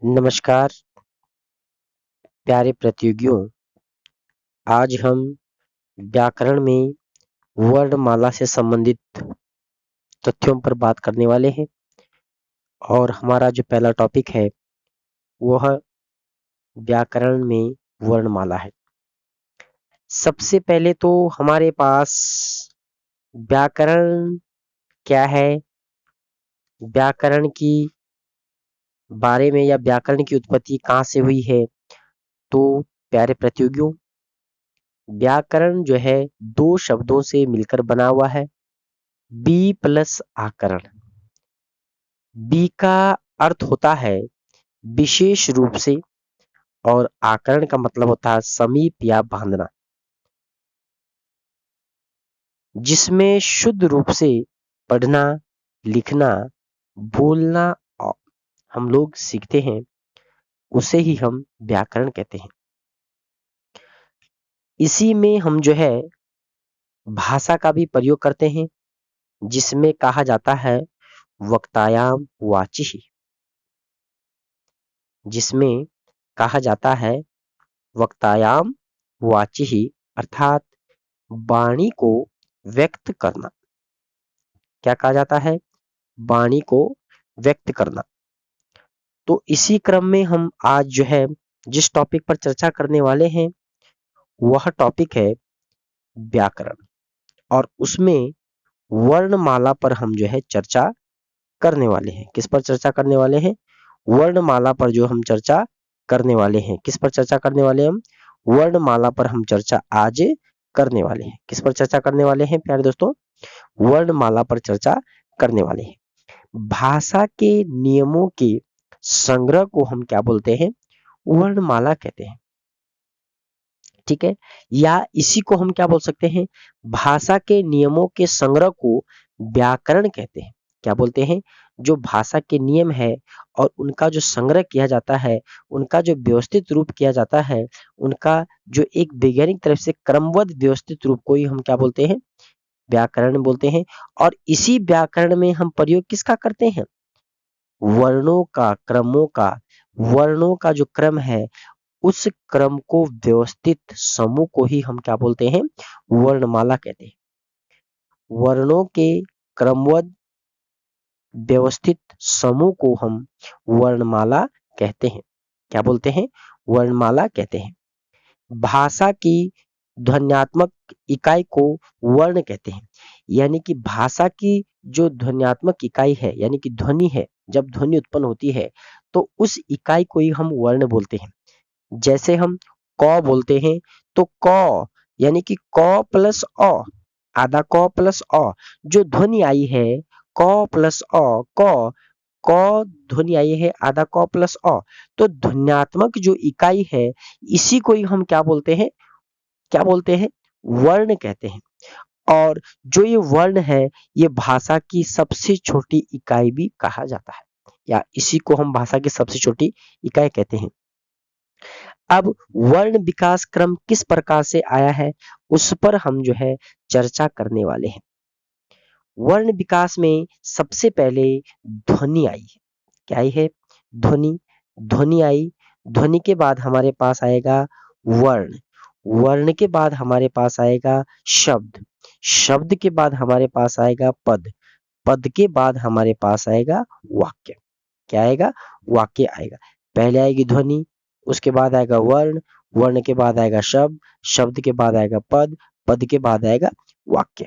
नमस्कार प्यारे प्रतियोगियों। आज हम व्याकरण में वर्णमाला से संबंधित तथ्यों पर बात करने वाले हैं और हमारा जो पहला टॉपिक है वह व्याकरण में वर्णमाला है। सबसे पहले तो हमारे पास व्याकरण क्या है, व्याकरण की बारे में या व्याकरण की उत्पत्ति कहाँ से हुई है। तो प्यारे प्रतियोगियों, व्याकरण जो है दो शब्दों से मिलकर बना हुआ है, बी प्लस आकरण। बी का अर्थ होता है विशेष रूप से और आकरण का मतलब होता है समीप या बांधना, जिसमें शुद्ध रूप से पढ़ना, लिखना, बोलना हम लोग सीखते हैं, उसे ही हम व्याकरण कहते हैं। इसी में हम जो है भाषा का भी प्रयोग करते हैं, जिसमें कहा जाता है वक्तायाम वाचिः, जिसमें कहा जाता है वक्तायाम वाचिः अर्थात वाणी को व्यक्त करना। क्या कहा जाता है? वाणी को व्यक्त करना। तो इसी क्रम में हम आज जो है जिस टॉपिक पर चर्चा करने वाले हैं वह टॉपिक है व्याकरण, और उसमें वर्णमाला पर हम जो है चर्चा करने वाले हैं। किस पर चर्चा करने वाले हैं? वर्णमाला पर जो हम चर्चा करने वाले हैं। किस पर चर्चा करने वाले हैं हम? वर्णमाला पर हम चर्चा आज करने वाले हैं। किस पर चर्चा करने वाले हैं प्यारे दोस्तों? वर्णमाला पर चर्चा करने वाले हैं। भाषा के नियमों के संग्रह को हम क्या बोलते हैं? वर्णमाला कहते हैं। ठीक है, या इसी को हम क्या बोल सकते हैं? भाषा के नियमों के संग्रह को व्याकरण कहते हैं। क्या बोलते हैं? जो भाषा के नियम है और उनका जो संग्रह किया जाता है, उनका जो व्यवस्थित रूप किया जाता है, उनका जो एक वैज्ञानिक तरफ से क्रमबद्ध व्यवस्थित रूप को ही हम क्या बोलते हैं? व्याकरण बोलते हैं। और इसी व्याकरण में हम प्रयोग किसका करते हैं? वर्णों का, क्रमों का। वर्णों का जो क्रम है उस क्रम को व्यवस्थित समूह को ही हम क्या बोलते हैं? वर्णमाला कहते हैं। वर्णों के क्रमबद्ध व्यवस्थित समूह को हम वर्णमाला कहते हैं। क्या बोलते हैं? वर्णमाला कहते हैं। भाषा की ध्वन्यात्मक इकाई को वर्ण कहते हैं। यानी कि भाषा की जो ध्वन्यात्मक इकाई है, यानी कि ध्वनि है, जब ध्वनि उत्पन्न होती है तो उस इकाई को ही हम वर्ण बोलते हैं। जैसे हम क बोलते हैं तो क यानी कि क प्लस अ, आधा क प्लस अ, जो ध्वनि आई है क प्लस अ, क क ध्वनि आई है आधा क प्लस अ, तो ध्वन्यात्मक जो इकाई है इसी को ही हम क्या बोलते हैं? क्या बोलते हैं? वर्ण कहते हैं। और जो ये वर्ण है ये भाषा की सबसे छोटी इकाई भी कहा जाता है, या इसी को हम भाषा की सबसे छोटी इकाई कहते हैं। अब वर्ण विकास क्रम किस प्रकार से आया है उस पर हम जो है चर्चा करने वाले हैं। वर्ण विकास में सबसे पहले ध्वनि आई है। क्या आई है? ध्वनि। ध्वनि आई। ध्वनि के बाद हमारे पास आएगा वर्ण। वर्ण के बाद हमारे पास आएगा शब्द। शब्द के बाद हमारे पास आएगा पद। पद के बाद हमारे पास आएगा वाक्य। क्या आएगा? वाक्य आएगा। पहले आएगी ध्वनि, उसके बाद आएगा वर्ण, वर्ण के बाद आएगा शब्द, शब्द के बाद आएगा पद, पद के बाद आएगा वाक्य।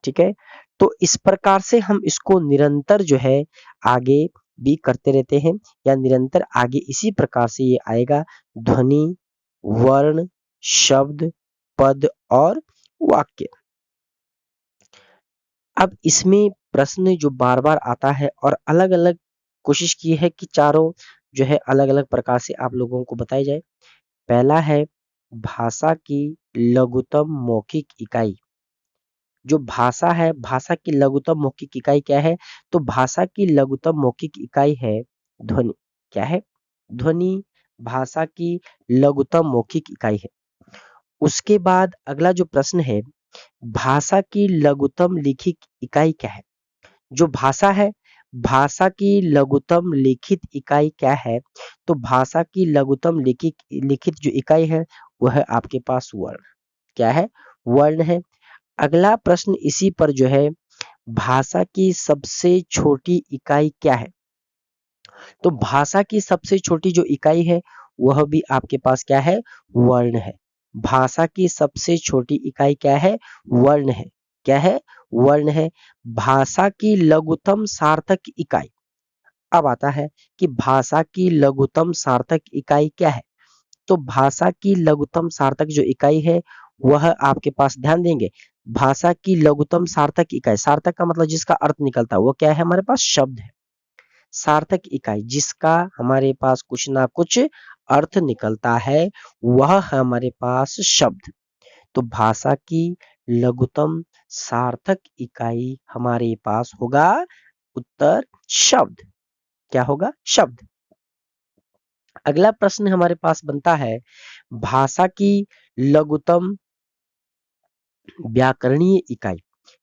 ठीक है, तो इस प्रकार से हम इसको निरंतर जो है आगे भी करते रहते हैं, या निरंतर आगे इसी प्रकार से ये आएगा ध्वनि, वर्ण, शब्द, पद और वाक्य। अब इसमें प्रश्न जो बार बार आता है और अलग अलग कोशिश की है कि चारों जो है अलग अलग प्रकार से आप लोगों को बताई जाए। पहला है भाषा की लघुतम मौखिक इकाई। जो भाषा है, भाषा की लघुतम मौखिक इकाई क्या है? तो भाषा की लघुतम मौखिक इकाई है ध्वनि। क्या है? ध्वनि भाषा की लघुतम मौखिक इकाई है। उसके बाद अगला जो प्रश्न है, भाषा की लघुतम लिखित इकाई क्या है? जो भाषा है, भाषा की लघुतम लिखित इकाई क्या है? तो भाषा की लघुतम लिखित जो इकाई है वह है आपके पास वर्ण। क्या है? वर्ण है। अगला प्रश्न इसी पर जो है, भाषा की सबसे छोटी इकाई क्या है? तो भाषा की सबसे छोटी जो इकाई है वह भी आपके पास क्या है? वर्ण है। भाषा की सबसे छोटी इकाई क्या है? वर्ण है। क्या है? वर्ण है। भाषा की लघुतम सार्थक इकाई। अब आता है कि भाषा की लघुतम सार्थक इकाई क्या है? तो भाषा की लघुतम सार्थक जो इकाई है वह आपके पास, ध्यान देंगे, भाषा की लघुतम सार्थक इकाई, सार्थक का मतलब जिसका अर्थ निकलता है वो क्या है? हमारे पास शब्द है। सार्थक इकाई जिसका हमारे पास कुछ ना कुछ अर्थ निकलता है वह है हमारे पास शब्द। तो भाषा की लघुतम सार्थक इकाई हमारे पास होगा उत्तर शब्द। क्या होगा? शब्द। अगला प्रश्न हमारे पास बनता है, भाषा की लघुतम व्याकरणीय इकाई।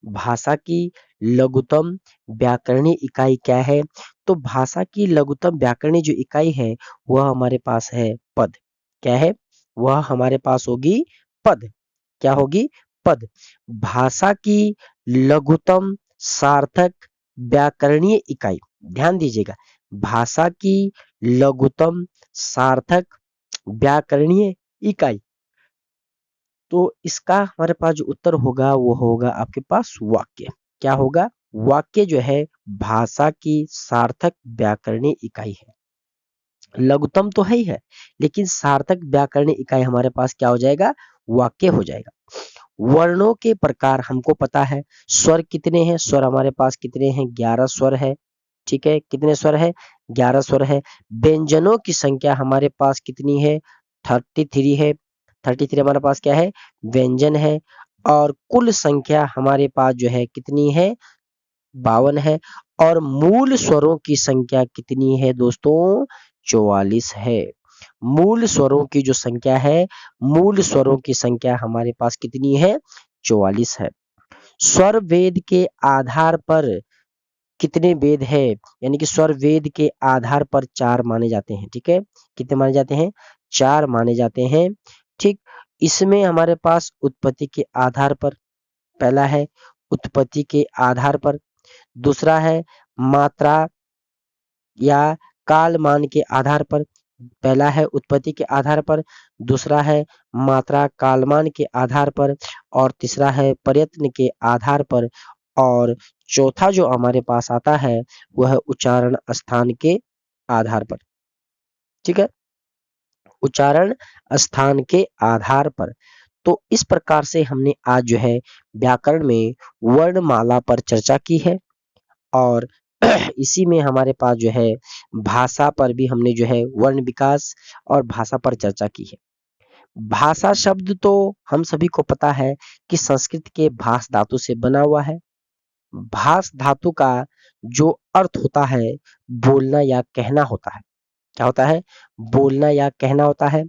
भाषा की लघुतम व्याकरणीय इकाई क्या है? तो भाषा की लघुतम व्याकरणीय जो इकाई है वह हमारे पास है पद। क्या है? वह हमारे पास होगी पद। क्या होगी? पद। भाषा की लघुतम सार्थक व्याकरणीय इकाई, ध्यान दीजिएगा, भाषा की लघुतम सार्थक व्याकरणीय इकाई, तो इसका हमारे पास जो उत्तर होगा वो होगा आपके पास वाक्य। क्या होगा? वाक्य जो है भाषा की सार्थक व्याकरणीय इकाई है। लघुतम तो है ही है, लेकिन सार्थक व्याकरणीय इकाई हमारे पास क्या हो जाएगा? वाक्य हो जाएगा। वर्णों के प्रकार हमको पता है। स्वर कितने हैं? स्वर हमारे पास कितने हैं? 11 स्वर है। ठीक है, कितने स्वर है? 11 स्वर है। व्यंजनों की संख्या हमारे पास कितनी है? 33 है। 33 हमारे पास क्या है? व्यंजन है। और कुल संख्या हमारे पास जो है कितनी है? 52 है। और मूल स्वरों की संख्या कितनी है दोस्तों? 44 है। मूल स्वरों की जो संख्या है, मूल स्वरों की संख्या हमारे पास कितनी है? 44 है। स्वर वेद के आधार पर कितने वेद है? यानी कि स्वर वेद के आधार पर 4 माने जाते हैं। ठीक है, कितने माने जाते हैं? 4 माने जाते हैं। ठीक, इसमें हमारे पास उत्पत्ति के आधार पर, पहला है उत्पत्ति के आधार पर, दूसरा है मात्रा या कालमान के आधार पर। पहला है उत्पत्ति के आधार पर, दूसरा है मात्रा कालमान के आधार पर, और तीसरा है प्रयत्न के आधार पर, और चौथा जो हमारे पास आता है वह है उच्चारण स्थान के आधार पर। ठीक है, उच्चारण स्थान के आधार पर। तो इस प्रकार से हमने आज जो है व्याकरण में वर्णमाला पर चर्चा की है, और इसी में हमारे पास जो है भाषा पर भी हमने जो है वर्ण विकास और भाषा पर चर्चा की है। भाषा शब्द तो हम सभी को पता है कि संस्कृत के भास धातु से बना हुआ है। भास धातु का जो अर्थ होता है बोलना या कहना होता है। क्या होता है? बोलना या कहना होता है।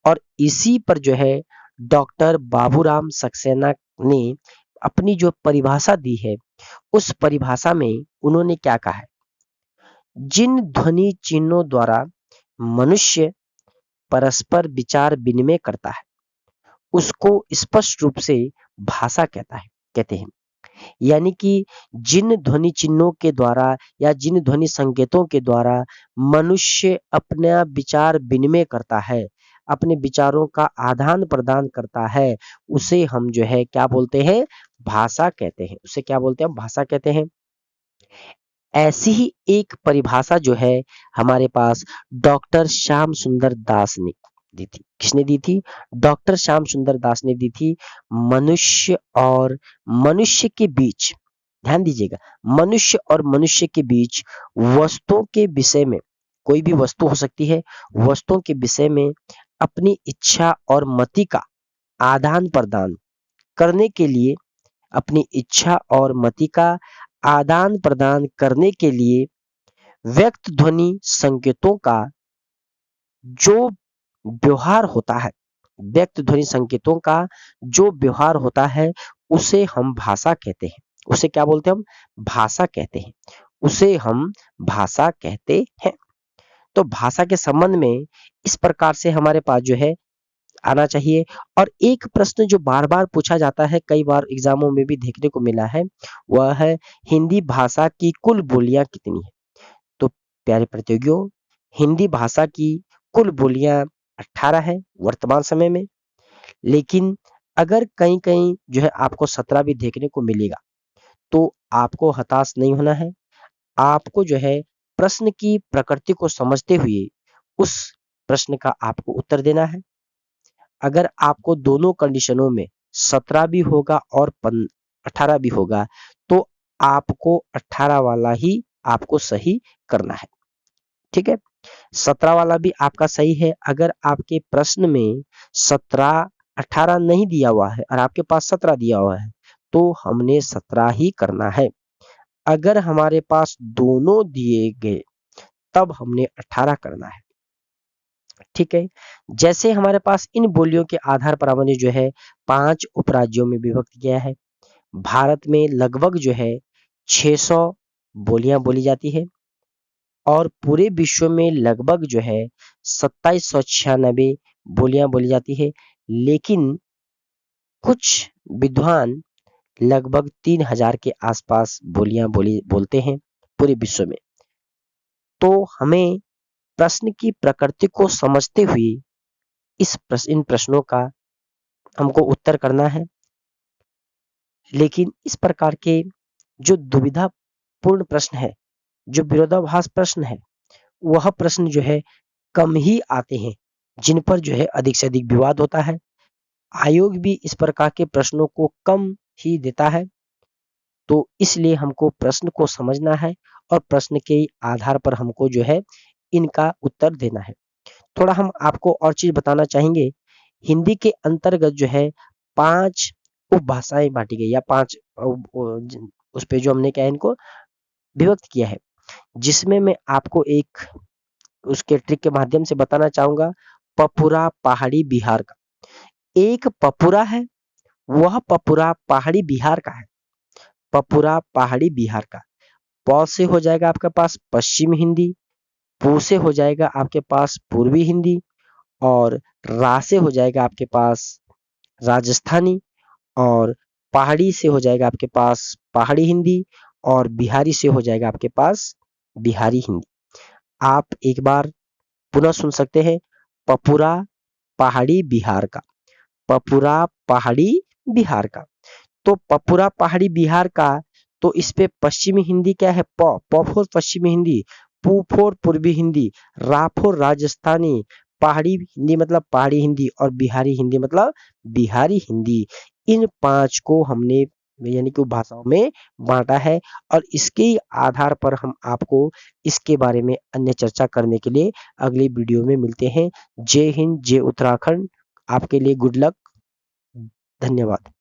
और इसी पर जो है डॉक्टर बाबूराम सक्सेना ने अपनी जो परिभाषा दी है, उस परिभाषा में उन्होंने क्या कहा है? जिन ध्वनि चिन्हों द्वारा मनुष्य परस्पर विचार विनिमय करता है उसको स्पष्ट रूप से भाषा कहते हैं। यानी कि जिन ध्वनि चिन्हों के द्वारा या जिन ध्वनि संकेतों के द्वारा मनुष्य अपना विचार विनिमय करता है, अपने विचारों का आदान प्रदान करता है, उसे हम जो है क्या बोलते हैं? भाषा कहते हैं। उसे क्या बोलते हैं? भाषा कहते हैं। ऐसी ही एक परिभाषा जो है हमारे पास डॉक्टर श्याम सुंदर दास ने दी थी। किसने दी थी? डॉक्टर श्याम सुंदर दास ने दी थी। मनुष्य और मनुष्य के बीच, ध्यान दीजिएगा, मनुष्य और मनुष्य के बीच वस्तुओं के विषय में, कोई भी वस्तु हो सकती है, वस्तुओं के विषय में अपनी इच्छा और मति का आदान प्रदान करने के लिए, अपनी इच्छा और मति का आदान प्रदान करने के लिए व्यक्त ध्वनि संकेतों का जो व्यवहार होता है, व्यक्त ध्वनि संकेतों का जो व्यवहार होता है उसे हम भाषा कहते हैं। उसे क्या बोलते हैं? हम भाषा कहते हैं। उसे हम भाषा कहते हैं। तो भाषा के संबंध में इस प्रकार से हमारे पास जो है आना चाहिए। और एक प्रश्न जो बार बार पूछा जाता है, कई बार एग्जामों में भी देखने को मिला है, वह है हिंदी भाषा की कुल बोलियां कितनी है। तो प्यारे प्रतियोगियों, हिंदी भाषा की कुल बोलियां 18 है वर्तमान समय में, लेकिन अगर कहीं कहीं जो है आपको 17 भी देखने को मिलेगा, तो आपको हताश नहीं होना है। आपको जो है प्रश्न की प्रकृति को समझते हुए उस प्रश्न का आपको उत्तर देना है। अगर आपको दोनों कंडीशनों में 17 भी होगा और 18 भी होगा, तो आपको 18 वाला ही आपको सही करना है। ठीक है, 17 वाला भी आपका सही है। अगर आपके प्रश्न में 17 18 नहीं दिया हुआ है और आपके पास 17 दिया हुआ है, तो हमने 17 ही करना है। अगर हमारे पास दोनों दिए गए, तब हमने 18 करना है। ठीक है, जैसे हमारे पास इन बोलियों के आधार पर हमने जो है 5 उपराज्यों में विभक्त किया है। भारत में लगभग जो है 600 बोलियां बोली जाती है और पूरे विश्व में लगभग जो है 2796 बोलियां बोली जाती है। लेकिन कुछ विद्वान लगभग 3000 के आसपास बोलियां बोलते हैं पूरे विश्व में। तो हमें प्रश्न की प्रकृति को समझते हुए इन प्रश्नों का हमको उत्तर करना है। लेकिन इस प्रकार के जो दुविधापूर्ण प्रश्न है, जो विरोधाभास प्रश्न है, वह प्रश्न जो है कम ही आते हैं, जिन पर जो है अधिक से अधिक विवाद होता है। आयोग भी इस प्रकार के प्रश्नों को कम ही देता है। तो इसलिए हमको प्रश्न को समझना है और प्रश्न के आधार पर हमको जो है इनका उत्तर देना है। थोड़ा हम आपको और चीज बताना चाहेंगे। हिंदी के अंतर्गत जो है 5 उपभाषाएं बांटी गई, या 5 उस पे जो हमने क्या इनको विभक्त किया है, जिसमें मैं आपको एक उसके ट्रिक के माध्यम से बताना चाहूंगा। पपुरा पहाड़ी बिहार का एक पपुरा है, वह पपुरा पहाड़ी बिहार का है। पपुरा पहाड़ी बिहार का प से हो जाएगा आपके पास पश्चिम हिंदी, पू से हो जाएगा आपके पास पूर्वी हिंदी, और रा से हो जाएगा आपके पास राजस्थानी, और पहाड़ी से हो जाएगा आपके पास पहाड़ी हिंदी, और बिहारी से हो जाएगा आपके पास बिहारी हिंदी। आप एक बार पुनः सुन सकते हैं। पपुरा पहाड़ी बिहार का, पपुरा पहाड़ी बिहार का। तो पपुरा पहाड़ी बिहार का, तो इस पे पश्चिमी हिंदी क्या है? प फोर पश्चिमी हिंदी, पू फोर पूर्वी हिंदी, रा फोर राजस्थानी, पहाड़ी हिंदी मतलब पहाड़ी हिंदी, और बिहारी हिंदी मतलब बिहारी हिंदी। इन 5 को हमने यानी कि भाषाओं में बांटा है, और इसके आधार पर हम आपको इसके बारे में अन्य चर्चा करने के लिए अगली वीडियो में मिलते हैं। जय हिंद, जय उत्तराखंड। आपके लिए गुड लक। धन्यवाद।